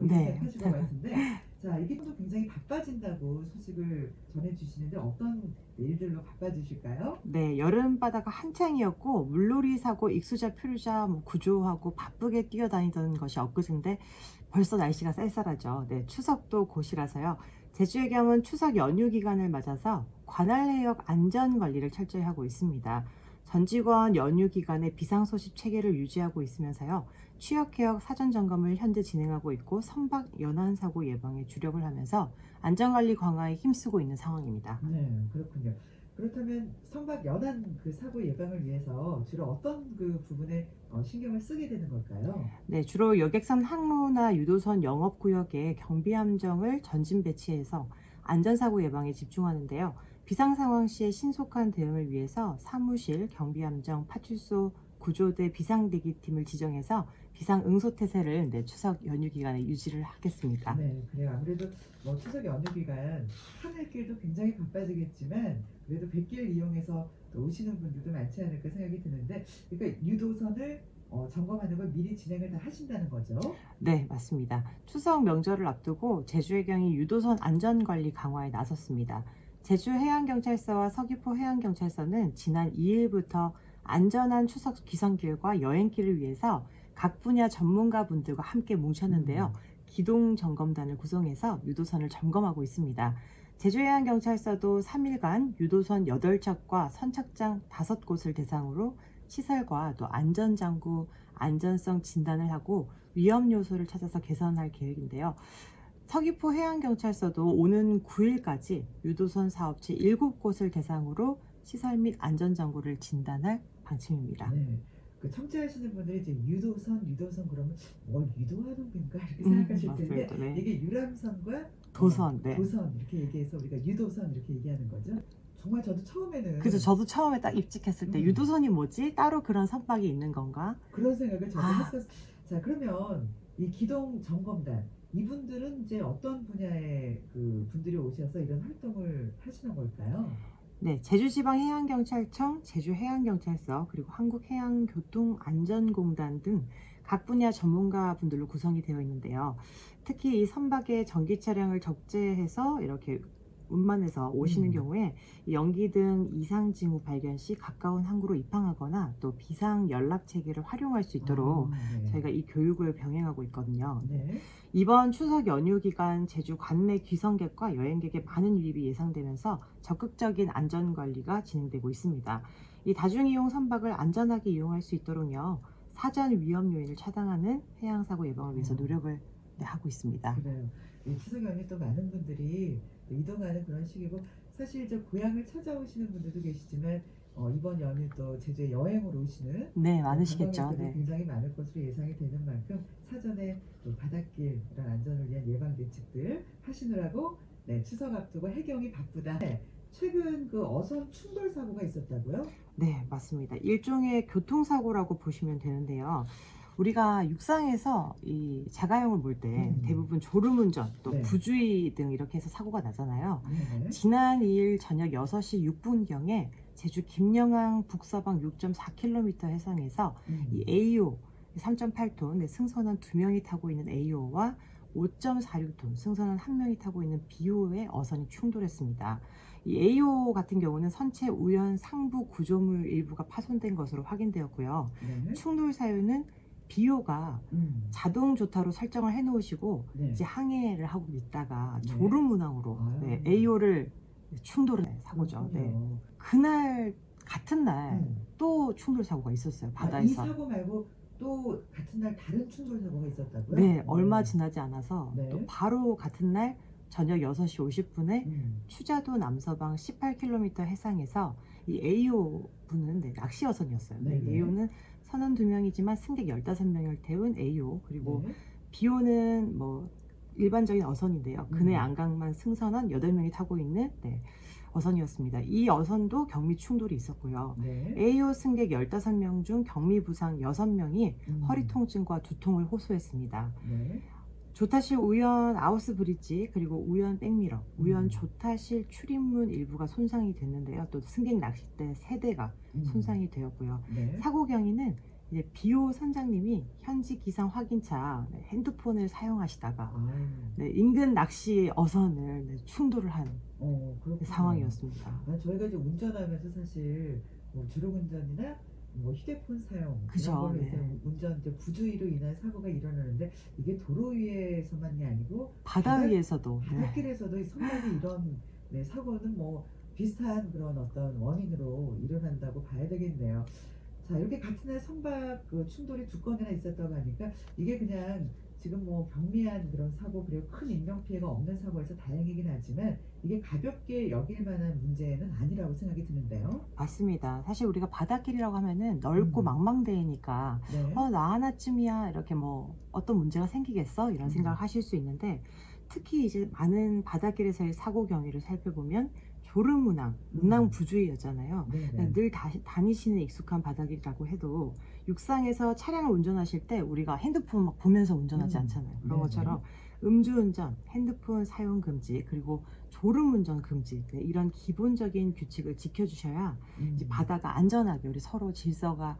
네. 시작하신 것 같은데, 자, 이게 또 굉장히 바빠진다고 소식을 전해주시는데 어떤 일들로 바빠지실까요? 네, 여름바다가 한창이었고 물놀이 사고 익수자 표류자 구조하고 바쁘게 뛰어다니던 것이 엊그제인데 벌써 날씨가 쌀쌀하죠. 네, 추석도 곧이라서요. 제주해경은 추석 연휴 기간을 맞아서 관할해역 안전관리를 철저히 하고 있습니다. 전 직원 연휴 기간에 비상소식 체계를 유지하고 있으면서요. 취역해역 사전 점검을 현재 진행하고 있고 선박 연안 사고 예방에 주력을 하면서 안전관리 강화에 힘쓰고 있는 상황입니다. 네, 그렇군요. 그렇다면 선박 연안 그 사고 예방을 위해서 주로 어떤 그 부분에 신경을 쓰게 되는 걸까요? 네, 주로 여객선 항로나 유도선 영업구역에 경비함정을 전진 배치해서 안전사고 예방에 집중하는데요. 비상상황 시에 신속한 대응을 위해서 사무실, 경비함정, 파출소, 구조대 비상대기팀을 지정해서 비상응소태세를 추석 연휴 기간에 유지를 하겠습니다. 네, 그래요. 아무래도 뭐 추석 연휴 기간 하늘길도 굉장히 바빠지겠지만 그래도 백길 이용해서 또 오시는 분들도 많지 않을까 생각이 드는데, 그러니까 유도선을 점검하는 걸 미리 진행을 다 하신다는 거죠? 네, 맞습니다. 추석 명절을 앞두고 제주해경이 유도선 안전관리 강화에 나섰습니다. 제주해양경찰서와 서귀포해양경찰서는 지난 2일부터 안전한 추석 기선길과 여행길을 위해서 각 분야 전문가분들과 함께 뭉쳤는데요. 기동점검단을 구성해서 유도선을 점검하고 있습니다. 제주해양경찰서도 3일간 유도선 8척과 선착장 5곳을 대상으로 시설과 또 안전장구, 안전성 진단을 하고 위험 요소를 찾아서 개선할 계획인데요. 서귀포 해양경찰서도 오는 9일까지 유도선 사업체 7곳을 대상으로 시설 및 안전장구를 진단할 방침입니다. 네. 그 청취하시는 분들이 이제 유도선 그러면 뭘 유도하는 건가 이렇게 생각하실 텐데, 맞습니다. 네. 이게 유람선과 도선, 네. 도선 이렇게 얘기해서 우리가 유도선 이렇게 얘기하는 거죠. 정말 저도 처음에는 그래서 저도 처음에 딱 입직했을 때 유도선이 뭐지? 따로 그런 선박이 있는 건가? 그런 생각을 저도 아. 했었어요. 자, 그러면 이 기동 점검단 이분들은 이제 어떤 분야의 그 분들이 오셔서 이런 활동을 하시는 걸까요? 네, 제주지방해양경찰청, 제주해양경찰서, 그리고 한국해양교통안전공단 등 각 분야 전문가 분들로 구성이 되어 있는데요. 특히 이 선박에 전기 차량을 적재해서 이렇게 운반해서 오시는 경우에 이 연기 등 이상 징후 발견 시 가까운 항구로 입항하거나 또 비상 연락 체계를 활용할 수 있도록 네. 저희가 이 교육을 병행하고 있거든요. 네. 이번 추석 연휴 기간 제주 관내 귀성객과 여행객의 많은 유입이 예상되면서 적극적인 안전관리가 진행되고 있습니다. 이 다중이용 선박을 안전하게 이용할 수 있도록요, 사전 위험 요인을 차단하는 해양사고 예방을 위해서 노력을 하고 있습니다. 그래요. 이 추석 연휴 또 많은 분들이 또 이동하는 그런 시기고, 사실 이제 고향을 찾아오시는 분들도 계시지만 이번 연휴 또 제주에 여행으로 오시는 네, 많으시겠죠. 관광객들도 네. 굉장히 많을 것으로 예상이 되는 만큼 사전에 또 바닷길 이런 안전을 위한 예방 대책들 하시느라고 추석 앞두고 해경이 바쁘다. 최근 그 어선 충돌 사고가 있었다고요? 네, 맞습니다. 일종의 교통사고라고 보시면 되는데요. 우리가 육상에서 이 자가용을 몰 때 대부분 졸음운전, 또 네. 부주의 등 이렇게 해서 사고가 나잖아요. 네네. 지난 2일 저녁 6시 6분경에 제주 김영항 북서방 6.4km 해상에서 이 AO 3.8톤 승선원 2명이 타고 있는 AO와 5.46톤 승선원 1명이 타고 있는 BO의 어선이 충돌했습니다. 이 AO 같은 경우는 선체 우연 상부 구조물 일부가 파손된 것으로 확인되었고요. 네. 충돌 사유는 BO가 자동 조타로 설정을 해 놓으시고 네. 이제 항해를 하고 있다가 네. 졸음 운항으로 아유. AO를 충돌을 사고죠. 네. 그날 같은 날 또 충돌 사고가 있었어요, 이 바다에서. 사고 말고 또 같은 날 다른 충돌 사고가 있었다고요? 네, 얼마 지나지 않아서 네. 또 바로 같은 날 저녁 6시 50분에 추자도 남서방 18km 해상에서 이 AO 분은 낚시 어선이었어요. 네네. AO는 선원 2명이지만 승객 15명을 태운 AO, 그리고 네. BO는 뭐 일반적인 어선인데요. 근해 안강만 승선원 8명이 타고 있는 어선이었습니다. 이 어선도 경미 충돌이 있었고요. 네. AO 승객 15명 중 경미 부상 6명이 허리 통증과 두통을 호소했습니다. 네. 조타실 우연 아우스 브릿지, 그리고 우연 백미러, 우연 조타실 출입문 일부가 손상이 됐는데요. 또 승객 낚싯대 3대가 손상이 되었고요. 네. 사고 경위는 이제 비오 선장님이 현지 기상 확인차 핸드폰을 사용하시다가 아, 인근 낚시 어선을 충돌을 한 그렇군요. 상황이었습니다. 저희가 이제 운전하면서 사실 뭐 주ลุ운전이나 뭐 휴대폰 사용 그죠, 이런 걸로 네. 해서 운전 이제 부주의로 인한 사고가 일어나는데 이게 도로 위에서만이 아니고 바다 위에서도 바닷길에서도 이 선박이 이런 사고는 뭐 비슷한 그런 어떤 원인으로 일어난다고 봐야 되겠네요. 자, 이렇게 같은 날 선박 그 충돌이 두 건이나 있었다고 하니까 이게 그냥 지금 뭐 경미한 그런 사고 그리고 큰 인명 피해가 없는 사고에서 다행이긴 하지만 이게 가볍게 여길 만한 문제는 아니라고 생각이 드는데요. 맞습니다. 사실 우리가 바닷길이라고 하면은 넓고 음. 망망대해니까 네. 나 하나쯤이야 이렇게 뭐 어떤 문제가 생기겠어 이런 생각을 음. 하실 수 있는데, 특히 이제 많은 바닷길에서의 사고 경위를 살펴보면 조르문항, 문항부주의였잖아요. 네네. 늘 다니시는 익숙한 바닥이라고 해도 육상에서 차량을 운전하실 때 우리가 핸드폰 막 보면서 운전하지 않잖아요. 그런 네네. 것처럼 음주운전, 핸드폰 사용 금지, 그리고 졸음운전 금지, 이런 기본적인 규칙을 지켜주셔야 이제 바다가 안전하게 우리 서로 질서가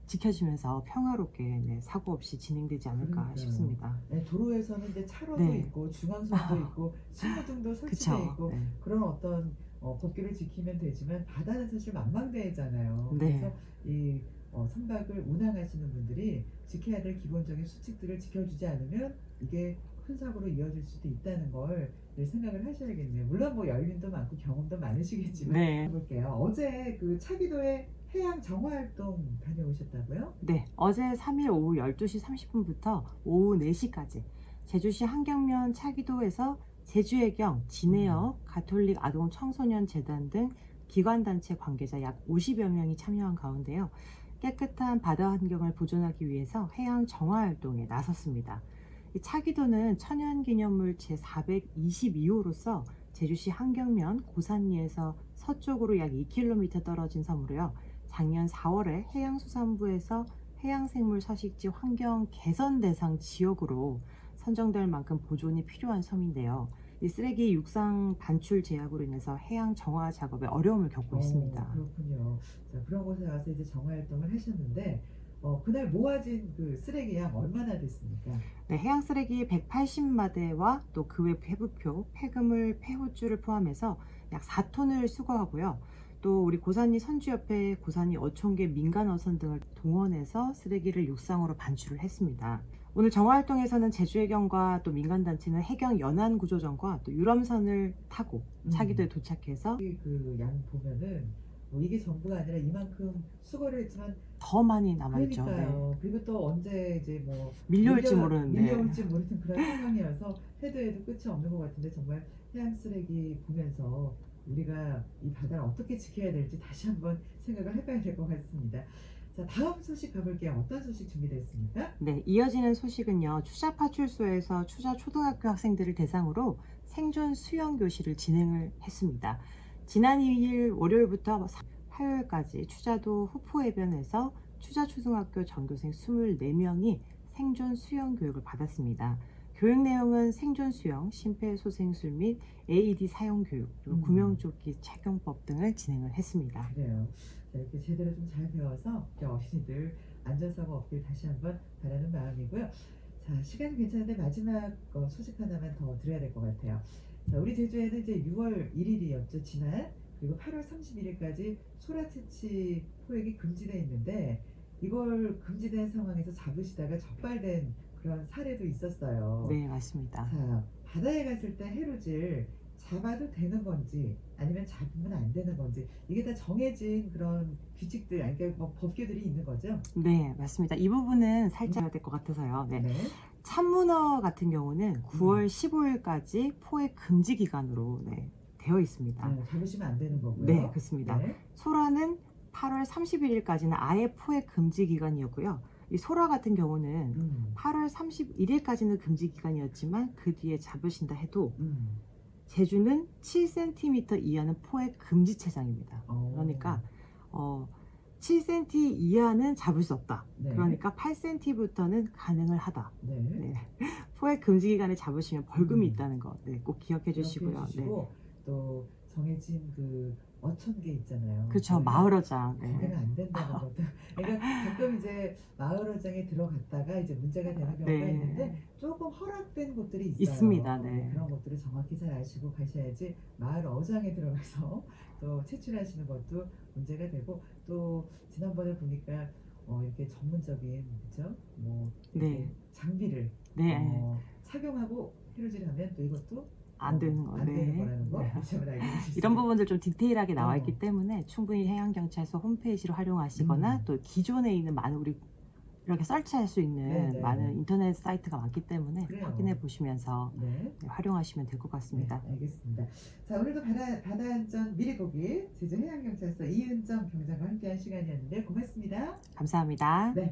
지켜지면서 평화롭게 사고 없이 진행되지 않을까 그러니까요. 싶습니다. 네, 도로에서는 이제 차로도 네. 있고 중앙선도 있고 신호등도 설치돼 그쵸. 있고 네. 그런 어떤 법규를 지키면 되지만 바다는 사실 망망대해잖아요. 네. 그래서 이 선박을 운항하시는 분들이 지켜야 될 기본적인 수칙들을 지켜주지 않으면 이게 큰 사고로 이어질 수도 있다는 걸 생각을 하셔야겠네요. 물론 뭐 연륜도 많고 경험도 많으시겠지만 네. 볼게요. 어제 그 차기도에 해양 정화활동 다녀오셨다고요? 네, 어제 3일 오후 12시 30분부터 오후 4시까지 제주시 한경면 차기도에서 제주해경, 진에어, 가톨릭 아동 청소년 재단 등 기관단체 관계자 약 50여 명이 참여한 가운데요. 깨끗한 바다 환경을 보존하기 위해서 해양 정화 활동에 나섰습니다. 이 차기도는 천연기념물 제422호로서 제주시 한경면 고산리에서 서쪽으로 약 2km 떨어진 섬으로요. 작년 4월에 해양수산부에서 해양생물 서식지 환경 개선 대상 지역으로 선정될 만큼 보존이 필요한 섬인데요. 이 쓰레기 육상 반출 제약으로 인해서 해양 정화 작업에 어려움을 겪고 있습니다. 그렇군요. 자, 그런 곳에 와서 이제 정화활동을 하셨는데 그날 모아진 그 쓰레기 양 얼마나 됐습니까? 네, 해양 쓰레기 180마대와 또 그 외 폐부표, 폐그물, 폐호주를 포함해서 약 4톤을 수거하고요. 또 우리 고산리 선주협회, 고산리 어촌계 민간어선 등을 동원해서 쓰레기를 육상으로 반출을 했습니다. 오늘 정화활동에서는 제주해경과 또 민간단체는 해경연안구조정과 또 유람선을 타고 차기도에 도착해서 그 양 보면은 뭐 이게 전부가 아니라 이만큼 수거를 했지만 더 많이 남아있죠. 네. 그러니까요. 그리고 또 언제 이제 뭐 밀려올지 모르는데. 밀려올지 모르는 그런 상황이어서 해도 끝이 없는 것 같은데 정말 해양 쓰레기 보면서 우리가 이 바다를 어떻게 지켜야 될지 다시 한번 생각을 해봐야 될 것 같습니다. 자, 다음 소식 가볼게요. 어떤 소식 준비됐습니까? 네, 이어지는 소식은요. 추자파출소에서 추자초등학교 학생들을 대상으로 생존 수영 교실을 진행을 했습니다. 지난 2일 월요일부터 화요일까지 추자도 후포해변에서 추자초등학교 전교생 24명이 생존 수영 교육을 받았습니다. 교육 내용은 생존 수영, 심폐소생술 및 AED 사용 교육, 그리고 구명조끼 착용법 등을 진행을 했습니다. 그래요. 자, 이렇게 제대로 좀 잘 배워서 어린이들 안전사고 없길 다시 한번 바라는 마음이고요. 자, 시간이 괜찮은데 마지막 소식 하나만 더 드려야 될 것 같아요. 자, 우리 제주에는 이제 6월 1일이었죠, 지난. 그리고 8월 31일까지 소라치치 포획이 금지되어 있는데 이걸 금지된 상황에서 잡으시다가 적발된 그런 사례도 있었어요. 네, 맞습니다. 자, 바다에 갔을 때 해루질 잡아도 되는 건지 아니면 잡으면 안 되는 건지 이게 다 정해진 그런 규칙들, 그러니까 뭐 법규들이 있는 거죠? 네, 맞습니다. 이 부분은 살짝 해야 될 것 같아서요. 네. 네. 참문어 같은 경우는 9월 15일까지 포획 금지 기간으로 되어 있습니다. 잡으시면 안 되는 거고요. 네, 그렇습니다. 네. 소라는 8월 31일까지는 아예 포획 금지 기간이었고요. 이 소라 같은 경우는 8월 31일까지는 금지 기간이었지만 그 뒤에 잡으신다 해도 제주는 7cm 이하는 포획 금지 체장입니다. 그러니까 7cm 이하는 잡을 수 없다. 네. 그러니까 8cm부터는 가능을 하다. 네. 네. 포획 금지 기간에 잡으시면 벌금이 있다는 거 꼭 기억해 주시고요. 또 정해진 그 어촌계 있잖아요. 그쵸, 마을어장. 네. 거기는 안 된다는 것도. 그러니까 가끔 이제 마을어장에 들어갔다가 이제 문제가 되는 경우가 네. 있는데 조금 허락된 곳들이 있어요. 있습니다. 네. 그런 것들을 정확히 잘 아시고 가셔야지 마을어장에 들어가서 또 채취하시는 것도 문제가 되고, 또 지난번에 보니까 이렇게 전문적인, 그죠? 뭐 이렇게 네. 장비를 네. 착용하고 피루질하면 또 이것도 안 되는 거. 안 되는 네. 거라는 거 다시 한번 알게 되셨어요. 이런 부분들 좀 디테일하게 나와 어. 있기 때문에 충분히 해양경찰서 홈페이지를 활용하시거나 또 기존에 있는 많은 우리 이렇게 설치할 수 있는 네네. 많은 인터넷 사이트가 많기 때문에 그래요. 확인해 보시면서 네. 활용하시면 될 것 같습니다. 네, 알겠습니다. 자, 오늘도 바다안전 미리 보기 제주해양경찰서 이은정 경장과 함께한 시간이었는데 고맙습니다. 감사합니다. 네.